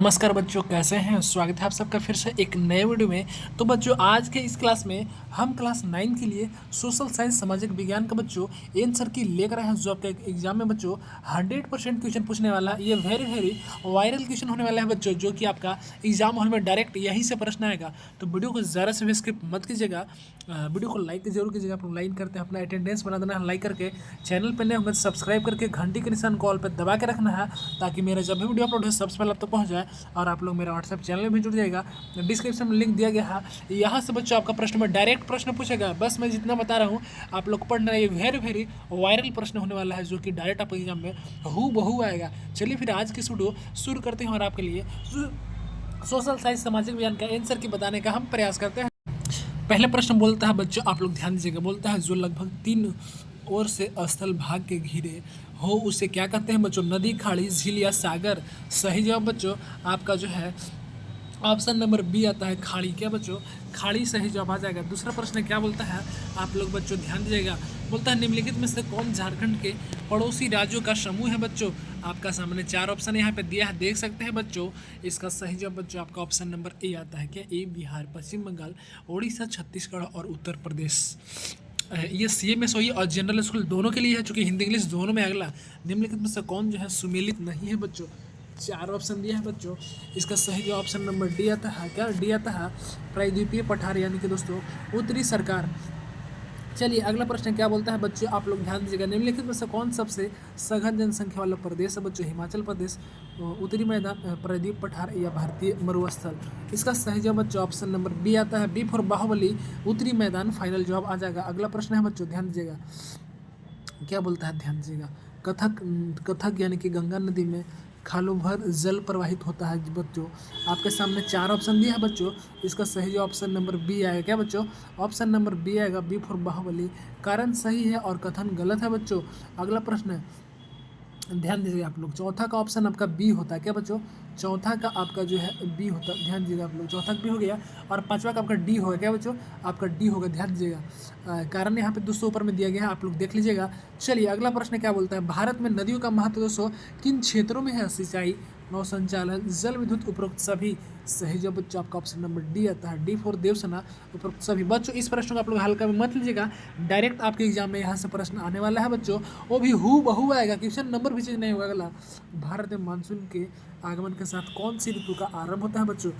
नमस्कार बच्चों, कैसे हैं। स्वागत है आप सबका फिर से एक नए वीडियो में। तो बच्चों, आज के इस क्लास में हम क्लास 9 के लिए सोशल साइंस सामाजिक विज्ञान का बच्चों आंसर की लेकर आए हैं, जो आपके एग्जाम में बच्चों 100% क्वेश्चन पूछने वाला है। ये वेरी वायरल क्वेश्चन होने वाला है बच्चों, जो कि आपका एग्जाम हॉल में डायरेक्ट यहीं से प्रश्न आएगा। तो वीडियो को ज़्यादा से भी स्किप मत कीजिएगा, वीडियो को लाइक जरूर कीजिएगा। आप लोग लाइक करते हैं, अपना अटेंडेंस बना देना है लाइक करके। चैनल पर नए होंगे तो सब्सक्राइब करके घंटी के निशान कॉल पर दबा के रखना है, ताकि मेरा जब भी वीडियो अपलोड हो सबसे पहले आप तक पहुँच जाए। और आप लोग मेरा व्हाट्सएप चैनल में भी जुड़ जाएगा, डिस्क्रिप्शन में लिंक दिया गया है। यहाँ से बच्चों आपका प्रश्न में डायरेक्ट प्रश्न पूछेगा। बस मैं जितना बता रहा हूँ आप लोग पढ़ना, ये वेरी वायरल प्रश्न होने वाला है, जो कि डायरेक्ट आपके एग्जाम में हू बहू आएगा। चलिए फिर आज की वीडियो शुरू करते हैं और आपके लिए सोशल साइंस सामाजिक विज्ञान का आंसर की बताने का हम प्रयास करते हैं। पहले प्रश्न बोलता है बच्चों, आप लोग ध्यान दीजिएगा, बोलता है जो लगभग 3 ओर से स्थल भाग के घिरे हो उसे क्या कहते हैं बच्चों। नदी, खाड़ी, झील या सागर। सही जवाब बच्चों आपका जो है ऑप्शन नंबर बी आता है, खाड़ी। क्या बच्चों, खाड़ी सही जवाब आ जाएगा। दूसरा प्रश्न क्या बोलता है, आप लोग बच्चों ध्यान दीजिएगा, बोलता है निम्नलिखित में से कौन झारखंड के पड़ोसी राज्यों का समूह है बच्चों। आपका सामने 4 ऑप्शन यहाँ पे दिया है, देख सकते हैं बच्चों। इसका सही जवाब बच्चों आपका ऑप्शन नंबर ए आता है। क्या ए, बिहार, पश्चिम बंगाल, उड़ीसा, छत्तीसगढ़ और उत्तर प्रदेश। ये CMS हो और जनरल स्कूल दोनों के लिए है, चूँकि हिंदी इंग्लिश दोनों में। अगला, निम्नलिखित में से कौन जो है सुमेलित नहीं है बच्चों। 4 ऑप्शन दिया है बच्चों, इसका सही जो ऑप्शन नंबर डी आता है। क्या डी आता है, प्रायद्वीपीय पठार, यानी कि दोस्तों उत्तरी सरकार। चलिए अगला प्रश्न क्या बोलता है बच्चों, आप लोग ध्यान दीजिएगा, निम्नलिखित में से कौन सबसे सघन जनसंख्या वाला प्रदेश है बच्चों। हिमाचल प्रदेश, उत्तरी मैदान, प्रायद्वीप पठार या भारतीय मरुस्थल। इसका सही जवाब बच्चों ऑप्शन नंबर बी आता है, बी फॉर बाहुबली, उत्तरी मैदान फाइनल जवाब आ जाएगा। अगला प्रश्न है बच्चों, ध्यान दीजिएगा, क्या बोलता है, ध्यान दीजिएगा। कथक कथक यानी कि गंगा नदी में खालों भर जल प्रवाहित होता है बच्चों। आपके सामने 4 ऑप्शन दिया है बच्चों, इसका सही जो ऑप्शन नंबर बी आएगा। क्या बच्चों, ऑप्शन नंबर बी आएगा, बी फॉर बाहुबली। कारण सही है और कथन गलत है बच्चों। अगला प्रश्न ध्यान दीजिए आप लोग, चौथा का ऑप्शन आपका बी होता है। क्या बच्चों, चौथा का आपका जो है बी होता है। ध्यान दीजिएगा आप लोग, चौथा का बी हो गया और पांचवा का आपका डी होगा। क्या बच्चों, आपका डी होगा, ध्यान दीजिएगा। कारण यहाँ पे 200 ऊपर में दिया गया है, आप लोग देख लीजिएगा। चलिए अगला प्रश्न क्या बोलता है, भारत में नदियों का महत्व दोस्तों किन क्षेत्रों में है। सिंचाई, नौ संचालन, जल विद्युत, उपरोक्त सभी। सही जवाब बच्चों आपका ऑप्शन नंबर डी आता है, डी फॉर देवसेना, उपरोक्त सभी। बच्चों इस प्रश्न को आप लोग हल्का में मत लीजिएगा, डायरेक्ट आपके एग्जाम में यहाँ से प्रश्न आने वाला है बच्चों, वो भी हू बहू आएगा, क्वेश्चन नंबर भी चेंज नहीं होगा। अगला, भारत में मानसून के आगमन के साथ कौन सी ऋतु का आरंभ होता है बच्चों।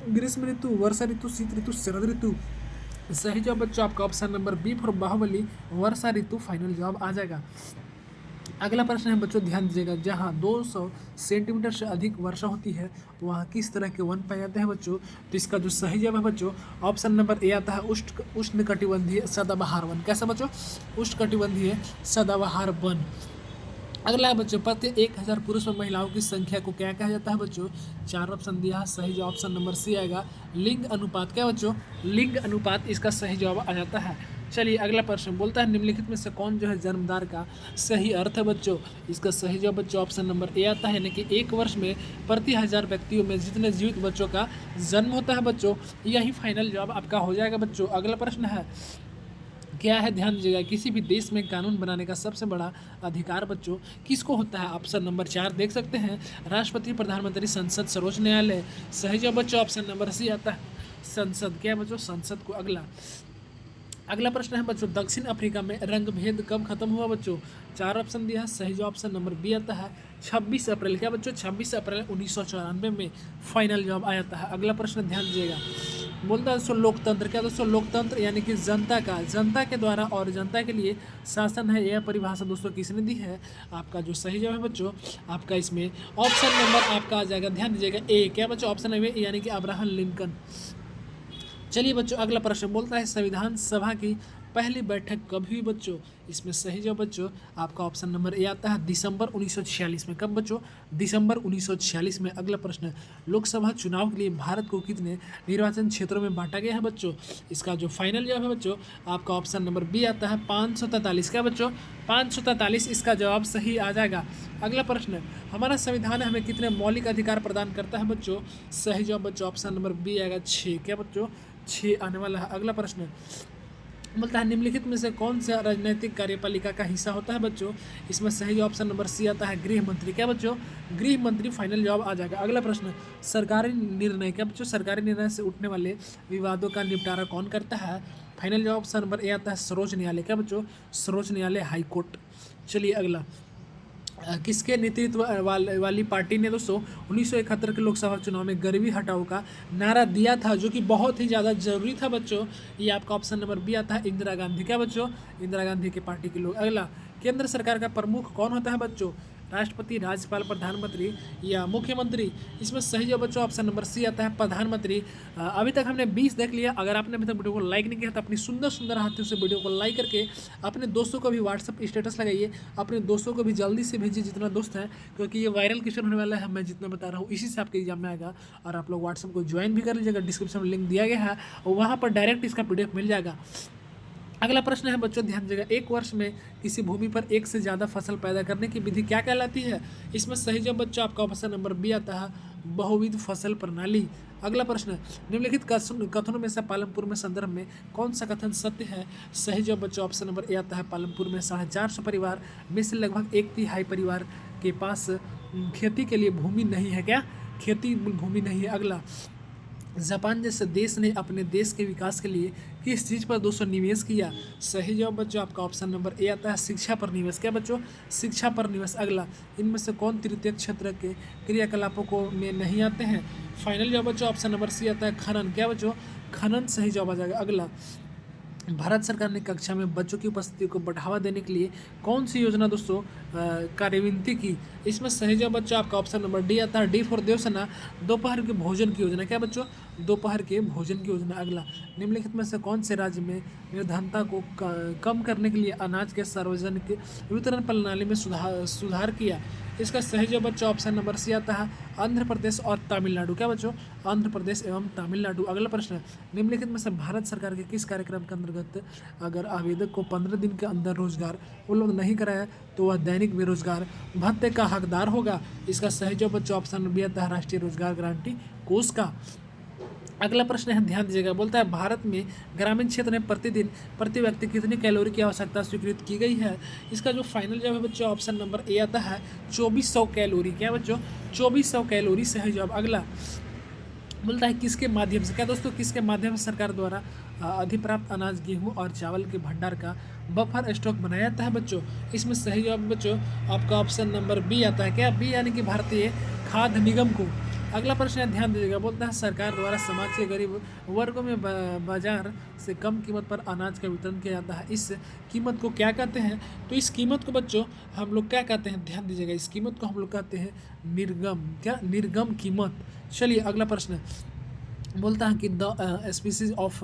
ग्रीष्म ऋतु, वर्षा ऋतु, शीत ऋतु, शरद ऋतु। सही जवाब बच्चों आपका option number B for Bahubali, वर्षा ऋतु फाइनल जवाब आ जाएगा। अगला प्रश्न है बच्चों, ध्यान दीजिएगा, जहाँ 200 सेंटीमीटर से अधिक वर्षा होती है वहाँ किस तरह के वन पाए जाते हैं बच्चों। तो इसका जो सही जवाब है बच्चों ऑप्शन नंबर ए आता है, उष्णकटिबंधीय सदाबहार वन। कैसा बच्चों, उष्णकटिबंधीय सदाबहार वन। अगला है बच्चों, प्रति 1000 पुरुष और महिलाओं की संख्या को क्या कहा जाता है बच्चों। 4 ऑप्शन दिया है, सही जवाब ऑप्शन नंबर सी आएगा, लिंग अनुपात। क्या बच्चों, लिंग अनुपात इसका सही जवाब आ जाता है। चलिए अगला प्रश्न बोलता है, निम्नलिखित में से कौन जो है जन्मदार का सही अर्थ है बच्चों। इसका सही जवाब बच्चों ऑप्शन नंबर ए आता है, यानी कि 1 वर्ष में प्रति 1000 व्यक्तियों में जितने जीवित बच्चों का जन्म होता है बच्चों, यही फाइनल जवाब आपका हो जाएगा बच्चों। अगला प्रश्न है क्या है, ध्यान दीजिएगा, किसी भी देश में कानून बनाने का सबसे बड़ा अधिकार बच्चों किसको होता है। ऑप्शन नंबर 4 देख सकते हैं, राष्ट्रपति, प्रधानमंत्री, संसद, सर्वोच्च न्यायालय। सही जवाब बच्चों ऑप्शन नंबर सी आता है, संसद। क्या बच्चों, संसद को। अगला प्रश्न है बच्चों, दक्षिण अफ्रीका में रंगभेद कब खत्म हुआ बच्चों। 4 ऑप्शन दिया है, सही जवाब ऑप्शन नंबर बी आता है, 26 अप्रैल। क्या बच्चों, 26 अप्रैल 1994 में फाइनल जवाब आ जाता है। अगला प्रश्न ध्यान दीजिएगा, बोलता है दोस्तों लोकतंत्र। क्या दोस्तों, लोकतंत्र यानी कि जनता के द्वारा और जनता के लिए शासन है। यह परिभाषा दोस्तों किसने दी है। आपका जो सही जवाब है बच्चों आपका इसमें ऑप्शन नंबर आपका आ जाएगा, ध्यान दीजिएगा ए। क्या बच्चों, ऑप्शन नंबर ए यानी कि अब्राहम लिंकन। चलिए बच्चों अगला प्रश्न बोलता है, संविधान सभा की पहली बैठक कब हुई बच्चों। इसमें सही जवाब बच्चों आपका ऑप्शन नंबर ए आता है, दिसंबर 1946 में। कब बच्चों, दिसंबर 1946 में। अगला प्रश्न, लोकसभा चुनाव के लिए भारत को कितने निर्वाचन क्षेत्रों में बांटा गया है बच्चों। इसका जो फाइनल जवाब है बच्चों आपका ऑप्शन नंबर बी आता है, 543। क्या बच्चों, 543 इसका जवाब सही आ जाएगा। अगला प्रश्न, हमारा संविधान हमें कितने मौलिक अधिकार प्रदान करता है बच्चों। सही जवाब बच्चों ऑप्शन नंबर बी आएगा, 6। क्या बच्चों, 6 आने वाला है। अगला प्रश्न, बोलता है निम्नलिखित में से कौन सा राजनीतिक कार्यपालिका का हिस्सा होता है बच्चों। इसमें सही ऑप्शन नंबर सी आता है गृह मंत्री। क्या बच्चों, गृह मंत्री फाइनल जवाब आ जाएगा। अगला प्रश्न, सरकारी निर्णय। क्या बच्चों, सरकारी निर्णय से उठने वाले विवादों का निपटारा कौन करता है। फाइनल जवाब ऑप्शन नंबर ए आता है सर्वोच्च न्यायालय। क्या बच्चों, सर्वोच्च न्यायालय, हाई कोर्ट। चलिए अगला, किसके नेतृत्व वाली पार्टी ने दोस्तों 1971 के लोकसभा चुनाव में गरीबी हटाओ का नारा दिया था, जो कि बहुत ही ज़्यादा जरूरी था बच्चों। ये आपका ऑप्शन नंबर बी आता है इंदिरा गांधी। क्या बच्चों, इंदिरा गांधी की पार्टी के लोग। अगला, केंद्र सरकार का प्रमुख कौन होता है बच्चों, राष्ट्रपति, राज्यपाल, प्रधानमंत्री या मुख्यमंत्री। इसमें सही जो बच्चों ऑप्शन नंबर सी आता है प्रधानमंत्री। अभी तक हमने 20 देख लिया। अगर आपने अभी तक वीडियो को लाइक नहीं किया तो अपनी सुंदर सुंदर हाथों से वीडियो को लाइक करके अपने दोस्तों को भी व्हाट्सअप स्टेटस लगाइए, अपने दोस्तों को भी जल्दी से भेजिए जितना दोस्त है, क्योंकि ये वायरल क्वेश्चन होने वाला है। मैं जितना बता रहा हूँ इसी से आपके एग्जाम में आएगा। और आप लोग व्हाट्सअप को ज्वाइन भी कर लीजिएगा, डिस्क्रिप्शन में लिंक दिया गया है और वहाँ पर डायरेक्ट इसका PDF मिल जाएगा। अगला प्रश्न है बच्चों, ध्यान दीजिएगा, एक वर्ष में किसी भूमि पर एक से ज़्यादा फसल पैदा करने की विधि क्या कहलाती है। इसमें सही जवाब बच्चों आपका ऑप्शन नंबर बी आता है बहुविध फसल प्रणाली। अगला प्रश्न, निम्नलिखित कथनों में से पालमपुर में संदर्भ में कौन सा कथन सत्य है। सही जवाब बच्चों ऑप्शन नंबर ए आता है पालमपुर में 450 परिवार में से लगभग 1/3 परिवार के पास खेती के लिए भूमि नहीं है। क्या, खेती भूमि नहीं है। अगला, जापान जैसे देश ने अपने देश के विकास के लिए किस चीज़ पर दोस्तों निवेश किया। सही जवाब बच्चों आपका ऑप्शन नंबर ए आता है शिक्षा पर निवेश। क्या बच्चों, शिक्षा पर निवेश। अगला, इनमें से कौन तृतीय क्षेत्र के क्रियाकलापों को में नहीं आते हैं। फाइनल जवाब बच्चों ऑप्शन नंबर सी आता है खनन। क्या बच्चों, खनन सही जवाब आ जाएगा। अगला, भारत सरकार ने कक्षा में बच्चों की उपस्थिति को बढ़ावा देने के लिए कौन सी योजना दोस्तों कार्यान्वित की। इसमें सही जवाब बच्चों आपका ऑप्शन नंबर डी आता है डी फॉर देवसेना, दोपहर के भोजन की योजना। क्या बच्चों, दोपहर के भोजन की योजना। अगला, निम्नलिखित में से कौन से राज्य में निर्धनता को कम करने के लिए अनाज के सार्वजनिक वितरण प्रणाली में सुधार किया। इसका सही जवाब बच्चों ऑप्शन नंबर सी आता है आंध्र प्रदेश और तमिलनाडु। क्या बच्चों, आंध्र प्रदेश एवं तमिलनाडु। अगला प्रश्न, निम्नलिखित में से भारत सरकार के किस कार्यक्रम के अंतर्गत अगर आवेदक को 15 दिन के अंदर रोजगार उपलब्ध नहीं कराया तो वह दैनिक बेरोजगार भत्ते का हकदार होगा। इसका सही जवाब बच्चों ऑप्शन बी आता है राष्ट्रीय रोजगार गारंटी कोष का। अगला प्रश्न है, ध्यान दीजिएगा, बोलता है भारत में ग्रामीण क्षेत्र में प्रतिदिन प्रति व्यक्ति कितनी कैलोरी की आवश्यकता स्वीकृत की गई है। इसका जो फाइनल जवाब है बच्चों ऑप्शन नंबर ए आता है 2400 कैलोरी। क्या बच्चों, 2400 कैलोरी सही जवाब। अगला, बोलता है किसके माध्यम से। क्या दोस्तों, किसके माध्यम से सरकार द्वारा अधिप्राप्त अनाज, गेहूं और चावल के भंडार का बफर स्टॉक बनाया जाता है बच्चों। इसमें सही जवाब बच्चों आपका ऑप्शन नंबर बी आता है। क्या, बी यानी कि भारतीय खाद्य निगम को। अगला प्रश्न है, ध्यान दीजिएगा, बोलता है सरकार द्वारा समाज के गरीब वर्गों में बाजार से कम कीमत पर अनाज का वितरण किया जाता है। इस कीमत को क्या कहते हैं। तो इस कीमत को बच्चों हम लोग क्या कहते हैं, ध्यान दीजिएगा, इस कीमत को हम लोग कहते हैं निर्गम। क्या, निर्गम कीमत। चलिए अगला प्रश्न, बोलता है कि द स्पीसीज ऑफ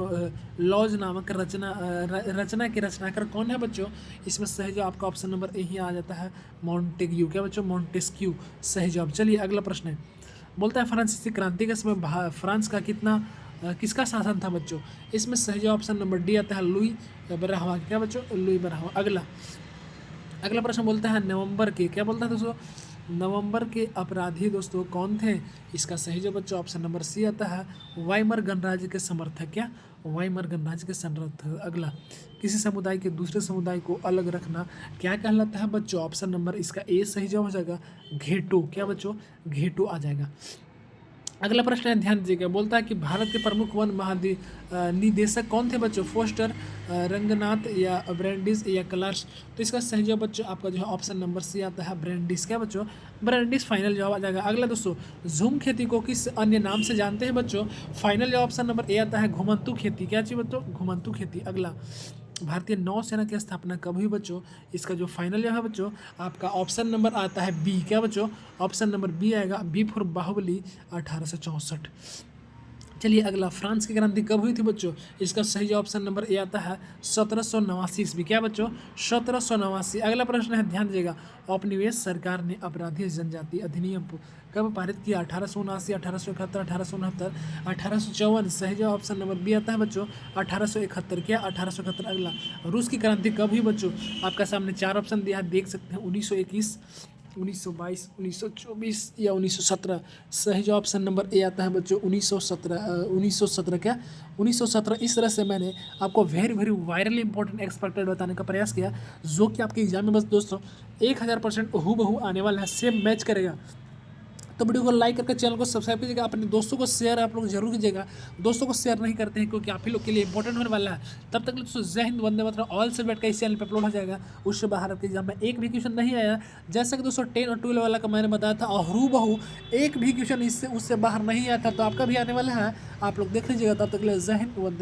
लॉज नामक रचना के रचनाकार कौन है बच्चों। इसमें सही जवाब आपका ऑप्शन नंबर ए ही आ जाता है मॉन्टेग्यू। क्या बच्चों, मॉन्टेस्क्यू सही जवाब। चलिए अगला प्रश्न है, बोलता है फ्रांसीसी क्रांति के समय फ्रांस का किसका शासन था बच्चों। इसमें सही जवाब ऑप्शन नंबर डी आता है लुई बराहवा। क्या बच्चों, लुई बराहवा। अगला प्रश्न बोलता है नवंबर के, क्या बोलता है दोस्तों, नवंबर के अपराधी दोस्तों कौन थे। इसका सही जवाब बच्चों ऑप्शन नंबर सी आता है वाइमर गणराज्य के समर्थक। क्या, वाइमर गणराज्य के समर्थक। अगला, किसी समुदाय के दूसरे समुदाय को अलग रखना क्या कहलाता है बच्चों। ऑप्शन नंबर इसका ए सही जवाब हो जाएगा घेटो। क्या बच्चों, घेटो आ जाएगा। अगला प्रश्न है, ध्यान दीजिएगा, बोलता है कि भारत के प्रमुख वन निदेशक कौन थे बच्चों। फोस्टर, रंगनाथ या ब्रैंडिस या क्लार्क। तो इसका सही जवाब बच्चों आपका जो है ऑप्शन नंबर सी आता है ब्रैंडिस। क्या बच्चों, ब्रैंडिस फाइनल जवाब आ जाएगा। अगला दोस्तों, झूम खेती को किस अन्य नाम से जानते हैं बच्चों। फाइनल जवाब ऑप्शन नंबर ए आता है घुमंतू खेती। क्या चीज़ बच्चों, घुमंतू खेती। अगला, भारतीय नौसेना की स्थापना कब हुई बच्चों। इसका जो फाइनल जो है बच्चों आपका ऑप्शन नंबर आता है बी। क्या बच्चों, ऑप्शन नंबर बी आएगा बी फॉर बाहुबली 1864। चलिए अगला, फ्रांस की क्रांति कब हुई थी बच्चों। इसका सही ऑप्शन नंबर ए आता है 1789 ईस्वी। क्या बच्चों, 1789। अगला प्रश्न है, ध्यान दीजिएगा, औपनिवेश सरकार ने अपराधी जनजाति अधिनियम को कब पारित किया। 1879, 1871, 1869, 1854। सही जवाब ऑप्शन नंबर बी आता है बच्चों 1871। क्या, 1871। अगला, रूस की क्रांति कब हुई बच्चों। आपका सामने 4 ऑप्शन दिया है, देख सकते हैं 1921, 1922, 1924 या 1917? सही जवाब ऑप्शन नंबर ए आता है बच्चों 1917। 1917 क्या 1917। इस तरह से मैंने आपको very very virally important expected बताने का प्रयास किया, जो कि आपके एग्जाम में बस दोस्तों 1000% हूबहू आने वाला है, सेम मैच करेगा। तो वीडियो को लाइक करके चैनल को सब्सक्राइब कीजिएगा, अपने दोस्तों को शेयर आप लोग जरूर कीजिएगा। दोस्तों को शेयर नहीं करते हैं क्योंकि आप ही लोग के लिए इंपॉर्टेंट होने वाला है। तब तक दोस्तों जय हिंद, वंदे मातरम। ऑल सब्जेक्ट का इस चैनल पे अपलोड हो जाएगा। उससे बाहर आपके एग्जाम में एक भी क्वेश्चन नहीं आया, जैसा कि दोस्तों 10 और 12 वाला का मैंने बताया था, और हूबहू एक भी क्वेश्चन इससे उससे बाहर नहीं आया था, तो आपका भी आने वाला है। आप लोग देख लीजिएगा। तब तक के लिए जय हिंद, वंदे